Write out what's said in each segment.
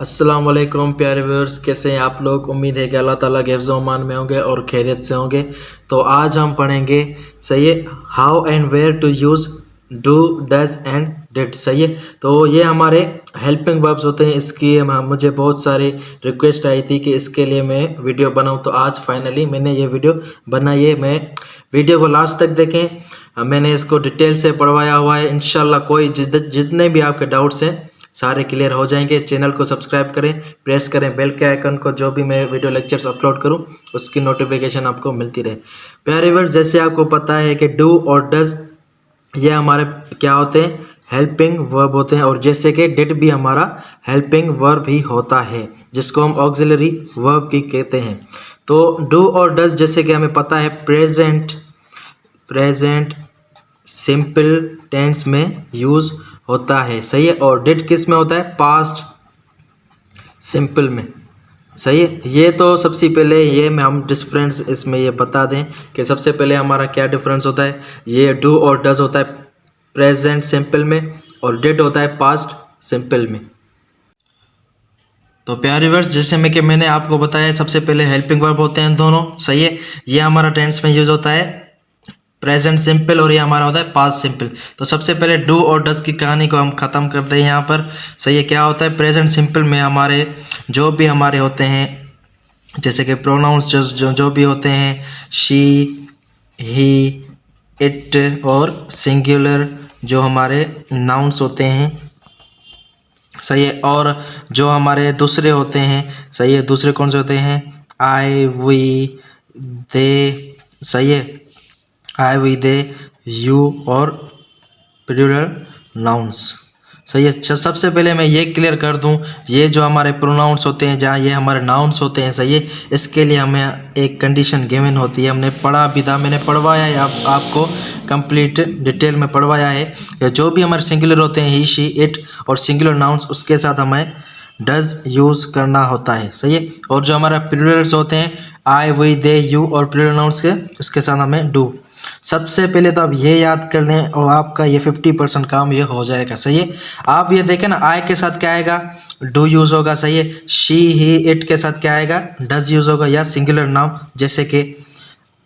अस्सलाम वालेकुम प्यारे व्यूअर्स, कैसे हैं आप लोग। उम्मीद है कि अल्लाह ताला के हिफ्ज़ व अमान में होंगे और खैरियत से होंगे। तो आज हम पढ़ेंगे, सही है, how and where to use do, does and did. सही है, तो ये हमारे हेल्पिंग वर्ब्स होते हैं। इसकी मुझे बहुत सारी रिक्वेस्ट आई थी कि इसके लिए मैं वीडियो बनाऊं, तो आज फाइनली मैंने ये वीडियो बनाई है। मैं वीडियो को लास्ट तक देखें, मैंने इसको डिटेल से पढ़वाया हुआ है। इंशाल्लाह कोई जितने भी आपके डाउट्स हैं सारे क्लियर हो जाएंगे। चैनल को सब्सक्राइब करें, प्रेस करें बेल के आइकन को, जो भी मैं वीडियो लेक्चर्स अपलोड करूं उसकी नोटिफिकेशन आपको मिलती रहे। प्यारे व्यूअर्स, जैसे आपको पता है कि डू और डज ये हमारे क्या होते हैं, हेल्पिंग वर्ब होते हैं। और जैसे कि डिड भी हमारा हेल्पिंग वर्ब ही होता है, जिसको हम ऑक्सिलरी वर्ब की कहते हैं। तो डू और डज जैसे कि हमें पता है प्रेजेंट सिंपल टेंस में यूज होता है। सही है, और डिड किस में होता है, पास्ट सिंपल में। सही है, ये तो सबसे पहले ये में हम डिफरेंस इसमें ये बता दें कि सबसे पहले हमारा क्या डिफरेंस होता है। ये डू और डज होता है प्रेजेंट सिंपल में और डिड होता है पास्ट सिंपल में। तो प्यारे व्यूअर्स, जैसे मैं कि मैंने आपको बताया, सबसे पहले हेल्पिंग वर्ब होते हैं दोनों। सही है, ये हमारा टेंस में यूज होता है प्रेजेंट सिंपल और ये हमारा होता है पास्ट सिंपल। तो सबसे पहले डू और डज की कहानी को हम ख़त्म करते हैं यहाँ पर। सही है, क्या होता है प्रेजेंट सिंपल में हमारे जो भी हमारे होते हैं, जैसे कि प्रोनाउंस जो भी होते हैं, शी, ही, इट और सिंगुलर जो हमारे नाउन्स होते हैं। सही है, और जो हमारे दूसरे होते हैं, सही है, दूसरे कौन से होते हैं, आई, वी, दे। सही है, आई, वी, दे, यू और प्लूरल नाउन्स। सही है, सबसे पहले मैं ये क्लियर कर दूं, ये जो हमारे प्रोनाउंस होते हैं, जहाँ ये हमारे नाउन्स होते हैं, सही है, इसके लिए हमें एक कंडीशन गिवन होती है। हमने पढ़ा भी था, मैंने पढ़वाया है, आपको कंप्लीट डिटेल में पढ़वाया है कि जो भी हमारे सिंगुलर होते हैं, ही, शी, इट और सिंगुलर नाउन्स, उसके साथ हमें डज यूज़ करना होता है। सही है, और जो हमारा प्लूरल्स होते हैं, आई, वी, दे, यू और प्लूरल नाउन्स के, उसके साथ हमें डू। सबसे पहले तो आप ये याद कर लें और आपका ये 50% काम ये हो जाएगा। सही है, आप ये देखें ना, आई के साथ क्या आएगा, डू यूज होगा। सही है, शी, ही, इट के साथ क्या आएगा, डज यूज होगा, या सिंगुलर नाम जैसे कि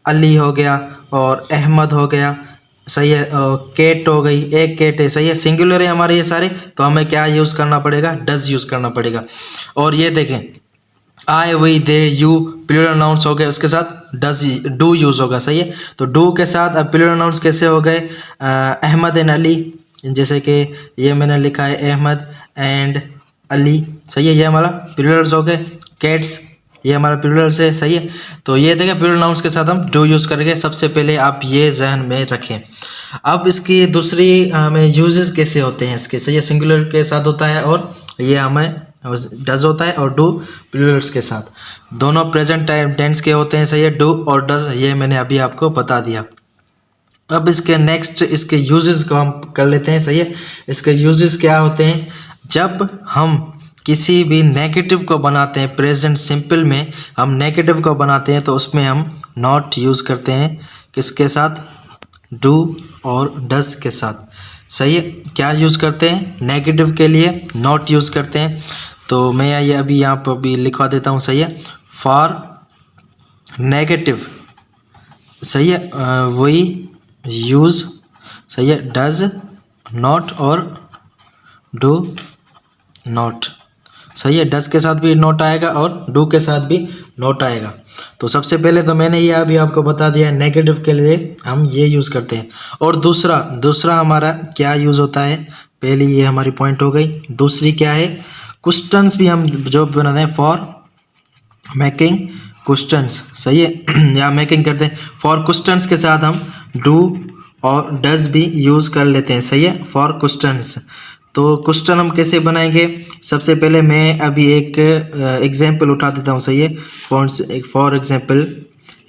अली हो गया और अहमद हो गया। सही है, केट हो गई, एक केट है। सही है, सिंगुलर है हमारे ये सारे, तो हमें क्या यूज़ करना पड़ेगा, डज यूज़ करना पड़ेगा। और ये देखें, I, we, they, you plural nouns हो गए, उसके साथ डज, डू यूज़ होगा। सही है, तो डू के साथ अब प्लूरल नाउन्स कैसे हो गए, अहमद एंड अली, जैसे कि ये मैंने लिखा है अहमद एंड अली। सही है, ये हमारा प्लूरल्स हो गए। कैट्स, ये हमारा प्लूरल्स है। सही है, तो ये देखें प्लूरल नाउन्स के साथ हम डू यूज़ करेंगे। सबसे पहले आप ये जहन में रखें। अब इसकी दूसरी हमें यूजेस कैसे होते हैं इसके। सही है, सिंगुलर के साथ होता है और ये हमें डज होता है, और डू प्लूरल्स के साथ, दोनों प्रेजेंट टाइम टेंस के होते हैं। सही है, डू और डज, ये मैंने अभी आपको बता दिया। अब इसके नेक्स्ट इसके यूजेस को हम कर लेते हैं। सही है, इसके यूजेस क्या होते हैं, जब हम किसी भी नेगेटिव को बनाते हैं, प्रेजेंट सिंपल में हम नेगेटिव को बनाते हैं, तो उसमें हम नॉट यूज़ करते हैं, किसके साथ, डू और डज के साथ। सही है, क्या यूज़ करते हैं, नेगेटिव के लिए नॉट यूज़ करते हैं। तो मैं ये अभी यहाँ पर भी लिखवा देता हूँ। सही है, फॉर नेगेटिव, सही है, वही यूज़, सही है, डज, नॉट और डू नॉट। सही है, डज के साथ भी नोट आएगा और डू के साथ भी नोट आएगा। तो सबसे पहले तो मैंने ये अभी आपको बता दिया, नेगेटिव के लिए हम ये यूज़ करते हैं। और दूसरा हमारा क्या यूज़ होता है, पहली ये हमारी पॉइंट हो गई। दूसरी क्या है, क्वेश्चंस भी हम जो बनाते हैं, फॉर मेकिंग क्वेश्चंस। सही है, या मेकिंग करते हैं, फॉर क्वेश्चंस के साथ हम डू और डज भी यूज़ कर लेते हैं। सही है, फॉर क्वेश्चंस। तो क्वेश्चन हम कैसे बनाएंगे, सबसे पहले मैं अभी एक एग्जाम्पल उठा देता हूँ। सही है, फॉर एग्जाम्पल,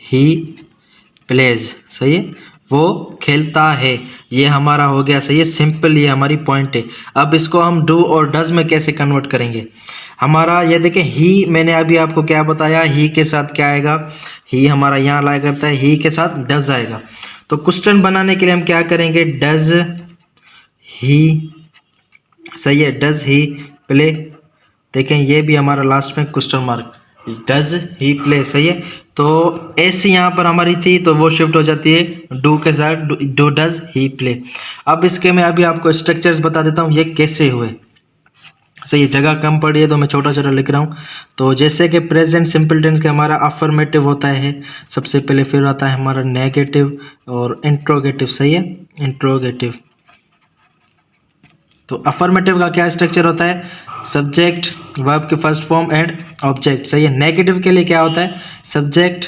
ही प्लेज। सही है, वो खेलता है, ये हमारा हो गया। सही है, सिंपल, ये हमारी पॉइंट है। अब इसको हम डू और डज में कैसे कन्वर्ट करेंगे, हमारा ये देखें, ही मैंने अभी आपको क्या बताया, ही के साथ क्या आएगा, ही हमारा यहाँ लाया करता है, ही के साथ डज आएगा। तो क्वेश्चन बनाने के लिए हम क्या करेंगे, डज ही, सही है, डज ही प्ले देखें ये भी हमारा लास्ट में question mark, does he play, सही है। तो एस यहाँ पर हमारी थी तो वो शिफ्ट हो जाती है डू के साथ, डू डज ही प्ले। अब इसके मैं अभी आपको स्ट्रक्चर्स बता देता हूँ ये कैसे हुए, सही है। जगह कम पड़ी है तो मैं छोटा छोटा लिख रहा हूँ। तो जैसे कि प्रेजेंट सिंपल टेंस के हमारा अफर्मेटिव होता है सबसे पहले, फिर आता है हमारा नेगेटिव और इंट्रोगेटिव, सही है, इंट्रोगेटिव। तो अफर्मेटिव का क्या स्ट्रक्चर होता है, सब्जेक्ट, वर्ब के फर्स्ट फॉर्म एंड ऑब्जेक्ट, सही है। नेगेटिव के लिए क्या होता है, सब्जेक्ट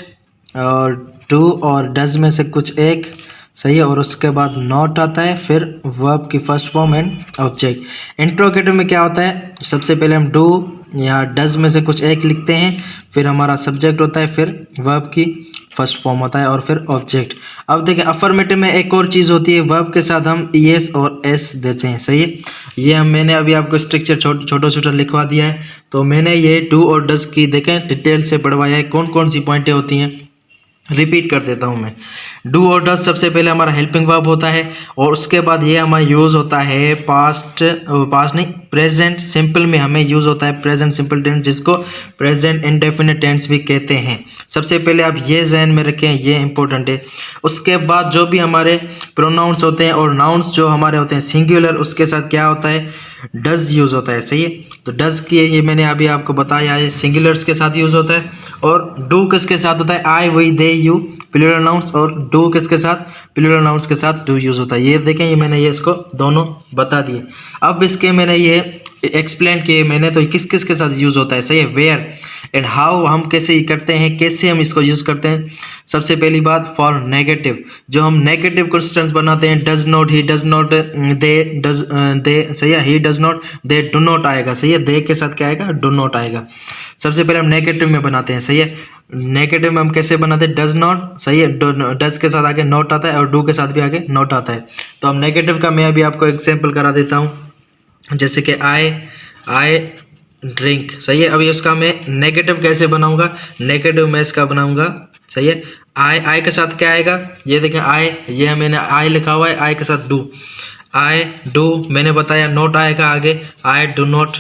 और डू और डज में से कुछ एक, सही है, और उसके बाद नॉट आता है, फिर वर्ब की first form and object. Interrogative में क्या होता है, सबसे पहले हम डू या डज में से कुछ एक लिखते हैं, फिर हमारा सब्जेक्ट होता है, फिर वर्ब की फर्स्ट फॉर्म होता है और फिर ऑब्जेक्ट। अब देखिए अफर्मेटिव में एक और चीज़ होती है, वर्ब के साथ हम ईएस और एस देते हैं, सही है। ये मैंने अभी आपको स्ट्रक्चर छोटा छोटा लिखवा दिया है। तो मैंने ये डू और डज की देखें डिटेल से पढ़वाया है, कौन कौन सी पॉइंटें होती हैं, रिपीट कर देता हूँ मैं। डू और डज सबसे पहले हमारा हेल्पिंग वर्ब होता है, और उसके बाद ये हमारा यूज़ होता है पास्ट नहीं, प्रेजेंट सिंपल में हमें यूज़ होता है प्रेजेंट सिंपल टेंस, जिसको प्रेजेंट इंडेफिनिट टेंस भी कहते हैं। सबसे पहले आप ये जहन में रखें, ये इंपॉर्टेंट है। उसके बाद जो भी हमारे प्रोनाउंस होते हैं और नाउन्स जो हमारे होते हैं सिंगुलर, उसके साथ क्या होता है, डज यूज़ होता है, सही है। तो डज की ये मैंने अभी आपको बताया है, सिंगुलर्स के साथ यूज़ होता है। और डू किसके साथ होता है, I, we, they, you, plural nouns, और डू किसके साथ, प्लूरल नाउन्स के साथ डू यूज़ होता है। ये देखें, ये मैंने ये इसको दोनों बता दिए। अब इसके मैंने ये एक्सप्लेन किए मैंने, तो किस किस के साथ यूज़ होता है, सही है। वेयर एंड हाउ हम कैसे ही करते हैं, कैसे हम इसको यूज़ करते हैं। सबसे पहली बात फॉर नेगेटिव, जो हम नेगेटिव क्वेश्चंस बनाते हैं, does not, he does not, they does, they, सही है, he does not, they do not आएगा, सही है। दे के साथ क्या आएगा, डू नॉट आएगा। सबसे पहले हम नेगेटिव में बनाते हैं, सही है। नेगेटिव में हम कैसे बनाते हैं, डज नॉट, सही है, डज के साथ आगे नॉट आता है और डू के साथ भी आगे नॉट आता है। तो हम नेगेटिव का मैं अभी आपको एग्जाम्पल करा देता हूँ, जैसे कि आई ड्रिंक, सही है। अभी उसका मैं नेगेटिव कैसे बनाऊंगा, नेगेटिव मैं इसका बनाऊंगा, सही है। आई के साथ क्या आएगा, ये देखें आई, ये मैंने आई लिखा हुआ है, आई के साथ डू, आई डू, मैंने बताया नोट आएगा आगे, आई डू नॉट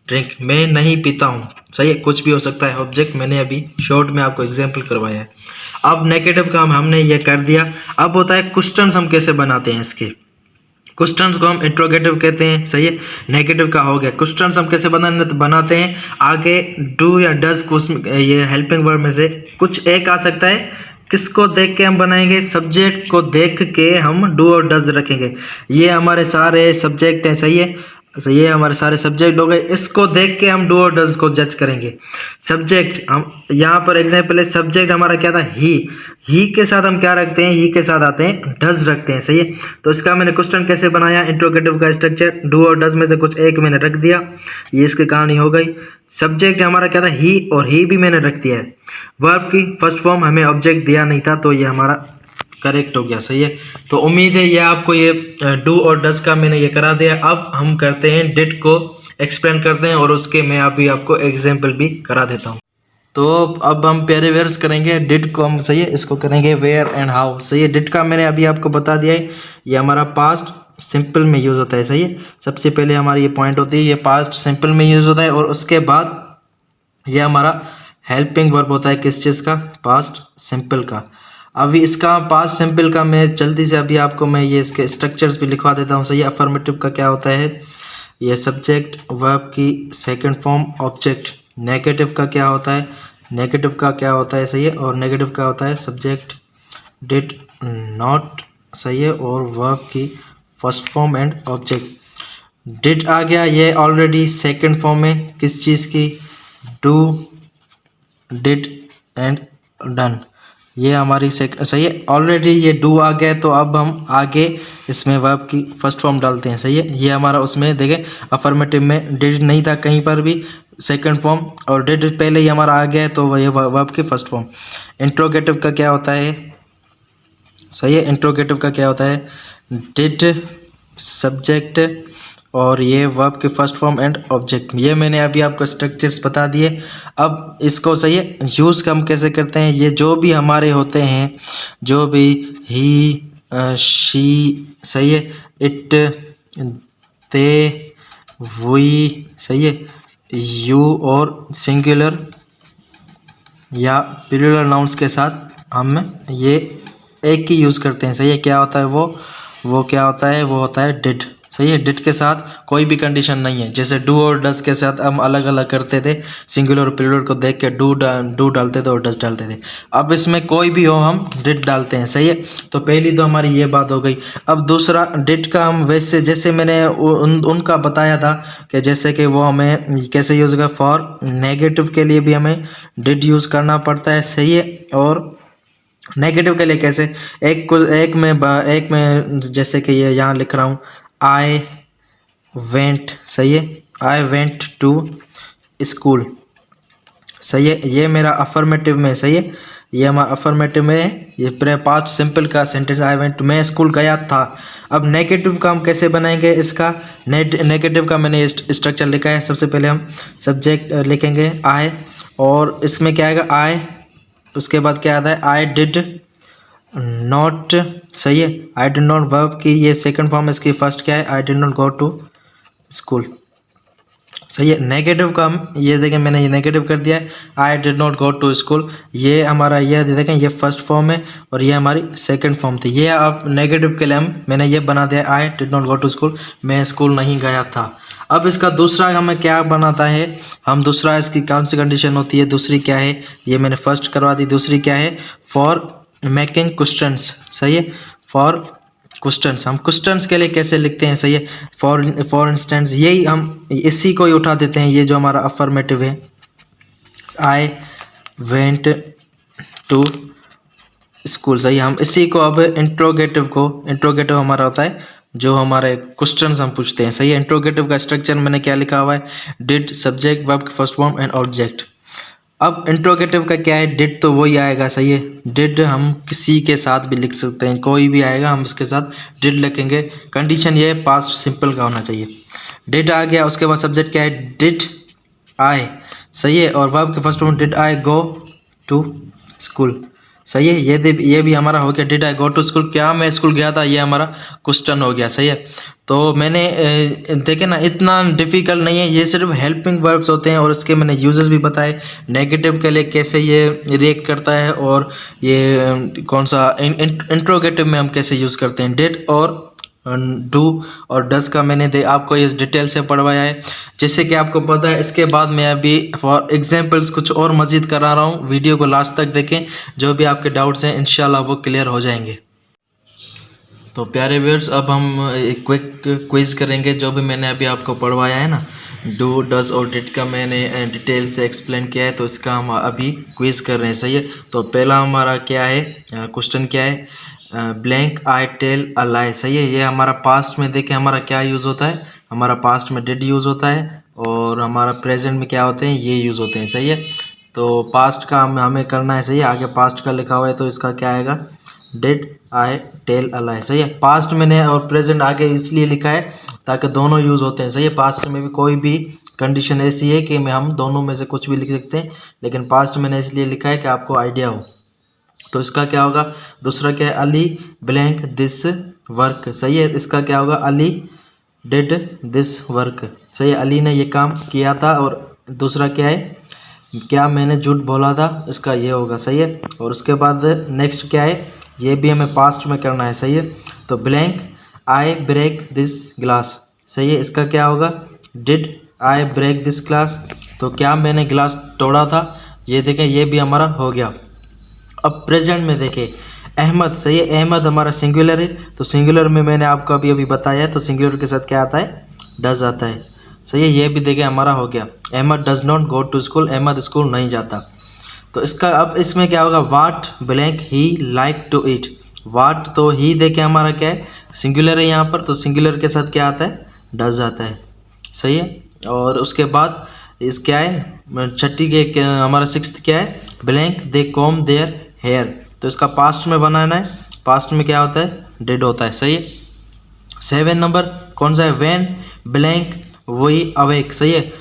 ड्रिंक, मैं नहीं पीता हूँ, सही है। कुछ भी हो सकता है ऑब्जेक्ट, मैंने अभी शॉर्ट में आपको एग्जाम्पल करवाया है। अब नेगेटिव काम हमने ये कर दिया। अब होता है क्वेश्चंस हम कैसे बनाते हैं, इसके क्वेश्चंस को हम इंट्रोगेटिव कहते हैं, सही है। नेगेटिव का हो गया। क्वेश्चंस हम कैसे बनाते हैं, आगे डू या डज को ये हेल्पिंग वर्ब में से कुछ एक आ सकता है, किसको देख के हम बनाएंगे, सब्जेक्ट को देख के हम डू और डज रखेंगे। ये हमारे सारे सब्जेक्ट हैं, सही है। सो ये हमारे सारे सब्जेक्ट हो गए, इसको देख के हम डू और डज को जज करेंगे। सब्जेक्ट हम यहाँ पर एग्जाम्पल है, सब्जेक्ट हमारा क्या था, ही के साथ हम क्या रखते हैं, ही के साथ आते हैं डज रखते हैं, सही है। तो इसका मैंने क्वेश्चन कैसे बनाया, इंट्रोगेटिव का स्ट्रक्चर, डू और डज में से कुछ एक मैंने रख दिया, ये इसकी कहानी हो गई। सब्जेक्ट हमारा क्या था, ही, और ही भी मैंने रख दिया है। वर्ब की फर्स्ट फॉर्म हमें ऑब्जेक्ट दिया नहीं था, तो ये हमारा करेक्ट हो गया, सही है। तो उम्मीद है ये आपको ये डू और डज का मैंने ये करा दिया। अब हम करते हैं डिड को एक्सप्लेन करते हैं, और उसके मैं अभी आपको एग्जाम्पल भी करा देता हूँ। तो अब हम प्यारे वेयर्स करेंगे, डिड को हम, सही है, इसको करेंगे वेयर एंड हाउ, सही है। डिड का मैंने अभी आपको बता दिया है, ये हमारा पास्ट सिंपल में यूज़ होता है, सही है। सबसे पहले हमारी ये पॉइंट होती है, ये पास्ट सिंपल में यूज़ होता है, और उसके बाद ये हमारा हेल्पिंग वर्ब होता है, किस चीज़ का, पास्ट सिंपल का। अभी इसका पास्ट सिंपल का मैं जल्दी से अभी आपको मैं ये इसके स्ट्रक्चर्स भी लिखवा देता हूँ, सही है। अफर्मेटिव का क्या होता है, ये सब्जेक्ट, वर्ब की सेकंड फॉर्म, ऑब्जेक्ट। नेगेटिव का क्या होता है, नेगेटिव का क्या होता है, सही है, और नेगेटिव का होता है सब्जेक्ट, डिड नॉट, सही है, और वर्ब की first form and object. Did आ गया, ये ऑलरेडी सेकंड फॉर्म में किस चीज़ की, डू, डिड एंड डन, ये हमारी सही है। ऑलरेडी ये डू आ गया, तो अब हम आगे इसमें वर्ब की फर्स्ट फॉर्म डालते हैं, सही है। ये हमारा उसमें देखें अफर्मेटिव में डिड नहीं था कहीं पर भी, सेकंड फॉर्म, और डिड पहले ही हमारा आ गया है, तो ये वर्ब की फर्स्ट फॉर्म। इंट्रोगेटिव का क्या होता है, सही है, इंट्रोगेटिव का क्या होता है, डिड, सब्जेक्ट, और ये वर्ब के फर्स्ट फॉर्म एंड ऑब्जेक्ट। ये मैंने अभी आपको स्ट्रक्चर्स बता दिए। अब इसको, सही है, यूज़ हम कैसे करते हैं, ये जो भी हमारे होते हैं, जो भी ही, शी, सही है, इट, दे, वी, सही है, यू और सिंगुलर या प्लूरल नाउन्स के साथ हम ये एक ही यूज़ करते हैं। सही है, क्या होता है वो क्या होता है, वो होता है डिड। सही है, डिड के साथ कोई भी कंडीशन नहीं है। जैसे डू और डस के साथ हम अलग अलग करते थे, सिंगुलर और प्लूरल को देख के डू डालते थे और डस डालते थे। अब इसमें कोई भी हो हम डिड डालते हैं। सही है, तो पहली तो हमारी ये बात हो गई। अब दूसरा डिड का हम वैसे जैसे मैंने उनका बताया था कि जैसे कि वो हमें कैसे यूज़ होगा, फॉर नेगेटिव के लिए भी हमें डिड यूज़ करना पड़ता है। सही है, और नेगेटिव के लिए कैसे, एक में जैसे कि ये यहाँ लिख रहा हूँ आई वेंट। सही है, आई वेंट टू स्कूल। सही है, ये मेरा अफर्मेटिव में। सही है, ये हमारा अफर्मेटिव में है। ये पास्ट सिंपल का सेंटेंस, आई वेंट, मैं स्कूल गया था। अब नेगेटिव का हम कैसे बनाएंगे, इसका नेगेटिव का मैंने स्ट्रक्चर लिखा है। सबसे पहले हम सब्जेक्ट लिखेंगे आई, और इसमें क्या आएगा आई, उसके बाद क्या आता है आई डिड नॉट। सही है, आई डिड नॉट वर्ब की ये सेकंड फॉर्म, इसकी फर्स्ट क्या है, I did not go to school. सही है, नेगेटिव का हम ये देखें, मैंने ये नेगेटिव कर दिया है, I did not go to school. ये हमारा ये देखें, ये फर्स्ट फॉर्म है और ये हमारी सेकंड फॉर्म थी। ये अब नेगेटिव के लिए मैंने ये बना दिया, I did not go to school, मैं स्कूल नहीं गया था। अब इसका दूसरा हमें क्या बनाता है, हम दूसरा इसकी कौन सी कंडीशन होती है, दूसरी क्या है, ये मैंने फर्स्ट करवा दी। दूसरी क्या है, फॉर मेकिंग क्वेश्चंस। सही है, फॉर क्वेश्चंस, हम क्वेश्चंस के लिए कैसे लिखते हैं। सही है, फॉर इंस्टेंस, यही हम इसी को ही उठा देते हैं, ये जो हमारा अफर्मेटिव है, आई वेंट टू स्कूल। सही, हम इसी को अब इंट्रोगेटिव हमारा होता है जो हमारे क्वेश्चंस हम पूछते हैं। सही है, इंट्रोगेटिव का स्ट्रक्चर मैंने क्या लिखा हुआ है, did, subject, verb, first form and object. अब इंट्रोगेटिव का क्या है, डिड तो वही आएगा। सही है, डिड हम किसी के साथ भी लिख सकते हैं, कोई भी आएगा हम उसके साथ डिड लिखेंगे। कंडीशन ये है पास्ट सिंपल का होना चाहिए। डिड आ गया, उसके बाद सब्जेक्ट क्या है, डिड आई। सही है, और वर्ब के first form did I go to school. सही है, ये भी हमारा हो गया, did I go to school, क्या मैं स्कूल गया था, ये हमारा क्वेश्चन हो गया। सही है, तो मैंने देखे ना, इतना डिफिकल्ट नहीं है, ये सिर्फ हेल्पिंग वर्ब्स होते हैं और इसके मैंने यूजेस भी बताए, नेगेटिव के लिए कैसे ये रिएक्ट करता है, और ये कौन सा इंट्रोगेटिव में हम कैसे यूज़ करते हैं। डिड और डू और डस का मैंने आपको ये डिटेल से पढ़वाया है, जैसे कि आपको पता है। इसके बाद मैं अभी फॉर एग्जांपल्स कुछ और मज़ीद करा रहा हूँ, वीडियो को लास्ट तक देखें, जो भी आपके डाउट्स हैं इंशाल्लाह वो क्लियर हो जाएंगे। तो प्यारे व्यूअर्स, अब हम एक क्विक क्विज़ करेंगे, जो भी मैंने अभी आपको पढ़वाया है ना, डू, डज और डिड का मैंने डिटेल से एक्सप्लेन किया है, तो इसका हम अभी क्विज़ कर रहे हैं। सही है, तो पहला हमारा क्या है, क्वेश्चन क्या है, ब्लैंक आई टेल अ लाई। सही है, ये हमारा पास्ट में देखें हमारा क्या यूज़ होता है, हमारा पास्ट में डिड यूज़ होता है, और हमारा प्रेजेंट में क्या होते हैं, ये यूज़ होते हैं। सही है, तो पास्ट का हमें करना है। सही है, आगे पास्ट का लिखा हुआ है, तो इसका क्या आएगा, डिड आई टेल अ लाई। सही है, पास्ट मैंने और प्रेजेंट आगे इसलिए लिखा है ताकि दोनों यूज़ होते हैं। सही है, पास्ट में भी कोई भी कंडीशन ऐसी है कि हम दोनों में से कुछ भी लिख सकते हैं, लेकिन पास्ट मैंने इसलिए लिखा है कि आपको आइडिया हो। तो इसका क्या होगा, दूसरा क्या है, अली ब्लैंक दिस वर्क। सही है, इसका क्या होगा, अली डिड दिस वर्क। सही है, अली ने ये काम किया था। और दूसरा क्या है, क्या मैंने झूठ बोला था, इसका ये होगा। सही है, और उसके बाद नेक्स्ट क्या है, ये भी हमें पास्ट में करना है। सही है, तो blank I break this glass. सही है, इसका क्या होगा, did I break this glass, तो क्या मैंने ग्लास तोड़ा था, ये देखें, ये भी हमारा हो गया। अब प्रेजेंट में देखें, अहमद। सही है, अहमद हमारा सिंगुलर है, तो सिंगुलर में मैंने आपको अभी बताया है, तो सिंगुलर के साथ क्या आता है, डज आता है। सही है, ये भी देखें हमारा हो गया, Ahmed does not go to school, Ahmed school नहीं जाता। तो इसका अब इसमें क्या होगा, what blank he like to eat. What तो ही देखें हमारा क्या है, सिंगुलर है यहाँ पर, तो सिंगुलर के साथ क्या आता है, डज आता है। सही है, और उसके बाद इस क्या है, छठी के हमारा सिक्स्थ क्या है, blank they come there here. तो इसका पास्ट में बनाना है, पास्ट में क्या होता है, डिड होता है। सही है, 7 नंबर कौन सा है, व्हेन ब्लैंक वही अवेक। सही है,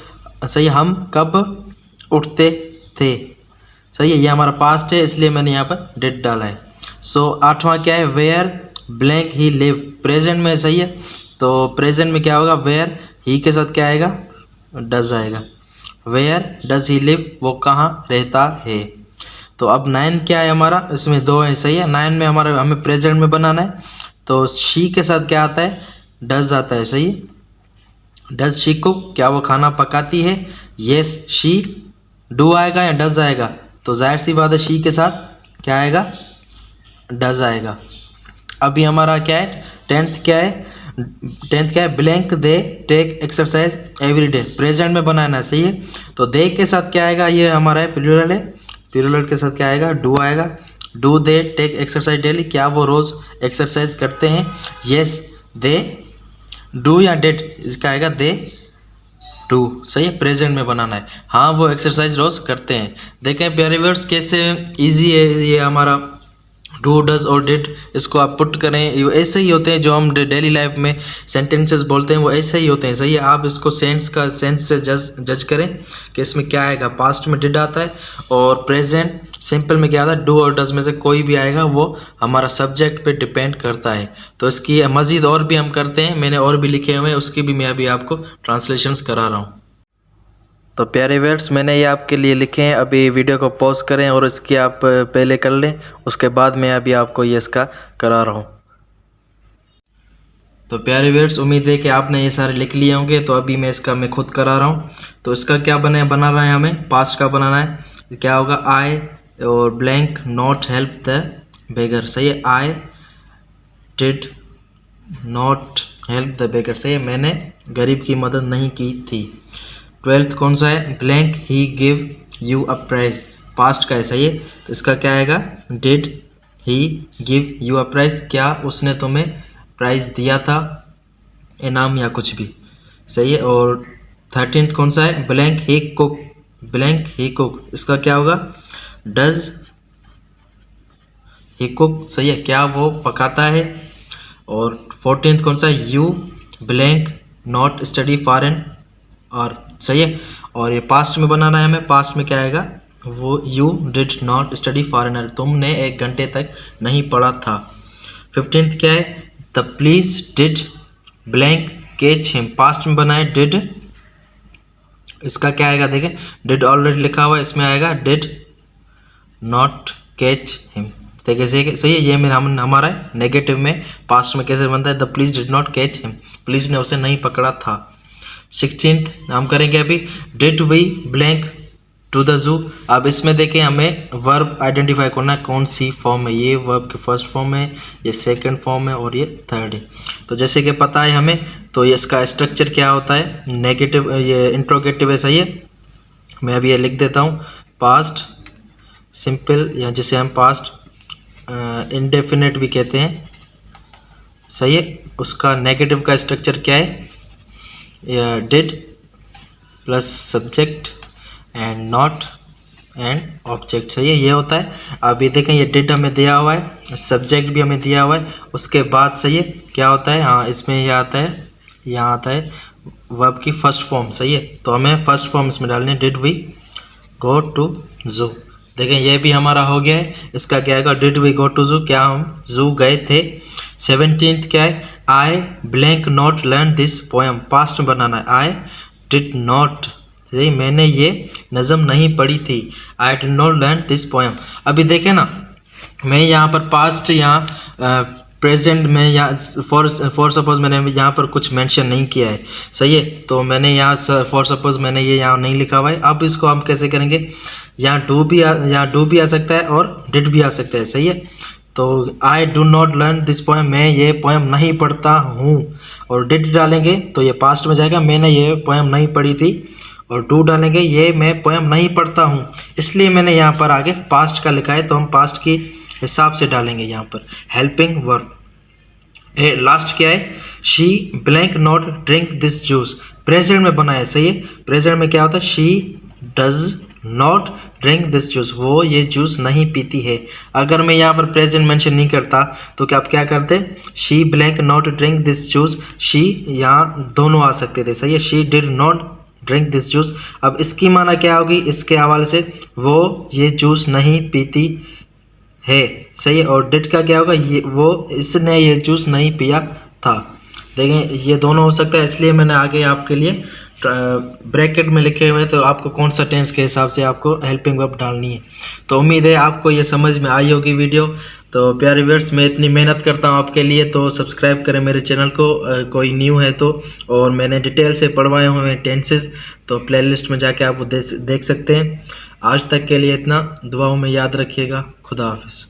सही है, हम कब उठते थे। सही है, ये हमारा पास्ट है, इसलिए मैंने यहाँ पर डिड डाला है। सो 8वां क्या है, where blank he live, present में। सही है, तो प्रेजेंट में क्या होगा, वेयर ही के साथ क्या आएगा, डज आएगा। वेयर डज ही लिव, वो कहाँ रहता है। तो अब 9 क्या है हमारा, इसमें 2 है, सही है। 9 में हमारा हमें प्रेजेंट में बनाना है, तो शी के साथ क्या आता है, डज आता है, सही है। डज शी कुक, क्या वो खाना पकाती है। येस शी, डू आएगा या डज आएगा, तो जाहिर सी बात है शी के साथ क्या आएगा, डज आएगा। अभी हमारा क्या है, 10th क्या है, blank they take exercise every day, present में बनाना है, सही है। तो दे के साथ क्या आएगा, ये हमारा है प्लूरल है, प्लूरल के साथ क्या आएगा, डू आएगा। Do they take exercise daily, क्या वो रोज़ एक्सरसाइज करते हैं। येस दे, डू या डेट, इसका आएगा दे डू, सही है, प्रेजेंट में बनाना है। हाँ वो एक्सरसाइज रोज़ करते हैं। देखें प्यारे व्यूअर्स कैसे इजी है ये हमारा डू डज और डिड, इसको आप पुट करें, ये ऐसे ही होते हैं जो हम डेली लाइफ में सेंटेंसेस बोलते हैं, वो ऐसे ही होते हैं, सही है। आप इसको सेंस से जज करें कि इसमें क्या आएगा। पास्ट में डिड आता है और प्रेजेंट सिंपल में क्या आता है, डू और डज में से कोई भी आएगा, वो हमारा सब्जेक्ट पे डिपेंड करता है। तो इसकी मज़ीद और भी हम करते हैं, मैंने और भी लिखे हुए हैं, उसकी भी मैं अभी आपको ट्रांसलेशंस करा रहा हूँ। तो प्यारे व्यूअर्स मैंने ये आपके लिए लिखे हैं, अभी वीडियो को पॉज करें और इसकी आप पहले कर लें, उसके बाद मैं अभी आपको ये इसका करा रहा हूँ। तो प्यारे व्यूअर्स उम्मीद है कि आपने ये सारे लिख लिए होंगे, तो अभी मैं इसका मैं खुद करा रहा हूँ। तो इसका क्या बना रहा है, हमें पास्ट का बनाना है। क्या होगा, आई और blank not help the beggar, सही है। I did not help the beggar, सही है, मैंने गरीब की मदद नहीं की थी। 12th कौन सा है, blank he give you a prize, past का है, सही है। तो इसका क्या आएगा, did he give you a prize, क्या उसने तुम्हें प्राइज दिया था, इनाम या कुछ भी, सही है। और 13th कौन सा है, ब्लैंक ही कुक, ब्लैंक ही कुक, इसका क्या होगा, डज ही कुक, सही है, क्या वो पकाता है। और 14th कौन सा है, you blank not study foreign और, सही है। और ये पास्ट में बनाना है हमें, पास्ट में क्या आएगा, वो you did not study foreigner, तुमने 1 घंटे तक नहीं पढ़ा था। 15th क्या है, the police did blank catch him, past में बना है डिड, इसका क्या आएगा, देखें डिड ऑलरेडी लिखा हुआ है, इसमें आएगा डिड नॉट कैच हिम, देखिए सही है। ये मेरा हमारा है नेगेटिव में, पास्ट में कैसे बनता है, the police did not catch him, police ने उसे नहीं पकड़ा था। 16th हम करेंगे अभी, did we blank to the zoo. अब इसमें देखें हमें वर्ब आइडेंटिफाई करना है, कौन सी फॉर्म है, ये वर्ब की फर्स्ट फॉर्म है, ये सेकंड फॉर्म है और ये थर्ड है। तो जैसे कि पता है हमें, तो ये इसका स्ट्रक्चर क्या होता है, नेगेटिव, ये इंट्रोगेटिव है, सही है। मैं अभी ये लिख देता हूँ, पास्ट सिंपल, या जिसे हम पास्ट इंडेफिनिट भी कहते हैं, सही है। उसका नेगेटिव का स्ट्रक्चर क्या है, did plus subject and not and object, सही है, ये होता है। अभी देखें ये डिड हमें दिया हुआ है, सब्जेक्ट भी हमें दिया हुआ है, उसके बाद सही है क्या होता है, हाँ इसमें ये आता है, यहाँ आता है वर्ब की फर्स्ट फॉर्म, सही है। तो हमें फर्स्ट फॉर्म इसमें डालनी है, डिड वी गो टू जू, देखें ये भी हमारा हो गया है। इसका क्या आएगा, डिड वी गो टू जू, क्या हम जू गए थे। 17th क्या है, आई blank not learn this poem, past में बनाना है, आई डिड नॉट, सही, मैंने ये नज़म नहीं पढ़ी थी, आई did not learn this poem. अभी देखें ना, मैं यहाँ पर पास्ट, यहाँ प्रेजेंट में, यहाँ फॉर सपोज मैंने यहाँ पर कुछ मेंशन नहीं किया है, सही है। तो मैंने यहाँ फॉर सपोज मैंने ये यहाँ नहीं लिखा हुआ है। अब इसको हम कैसे करेंगे, यहाँ डू भी आ सकता है और डिड भी आ सकता है, सही है। तो I do not learn this poem, मैं ये पोएम नहीं पढ़ता हूँ, और डिड डालेंगे तो ये पास्ट में जाएगा, मैंने ये पोएम नहीं पढ़ी थी, और डू डालेंगे ये मैं पोएम नहीं पढ़ता हूँ, इसलिए मैंने यहाँ पर आगे पास्ट का लिखा है, तो हम पास्ट की हिसाब से डालेंगे यहाँ पर हेल्पिंग वर्ब। लास्ट क्या है, she blank not drink this juice, present में बना है, सही है। प्रेजेंट में क्या होता है, she does not drink this juice, वो ये जूस नहीं पीती है। अगर मैं यहाँ पर प्रेजेंट मेंशन नहीं करता तो क्या आप क्या करते, she blank not drink this juice, she यहाँ दोनों आ सकते थे, सही है, she did not drink this juice. अब इसकी माना क्या होगी, इसके हवाले से वो ये जूस नहीं पीती है, सही है। और डिड का क्या होगा, ये वो इसने ये जूस नहीं पिया था। देखें ये दोनों हो सकता है, इसलिए मैंने आगे आपके लिए ब्रैकेट में लिखे हुए हैं, तो आपको कौन सा टेंस के हिसाब से आपको हेल्पिंग वर्ब डालनी है। तो उम्मीद है आपको ये समझ में आई होगी वीडियो। तो प्यारे व्यूअर्स, मैं इतनी मेहनत करता हूँ आपके लिए, तो सब्सक्राइब करें मेरे चैनल को, कोई न्यू है तो। और मैंने डिटेल से पढ़वाए हुए हैं टेंसेस, तो प्लेलिस्ट में जाके आप वो देख सकते हैं। आज तक के लिए इतना, दुआओं में याद रखिएगा। खुदा हाफिज़।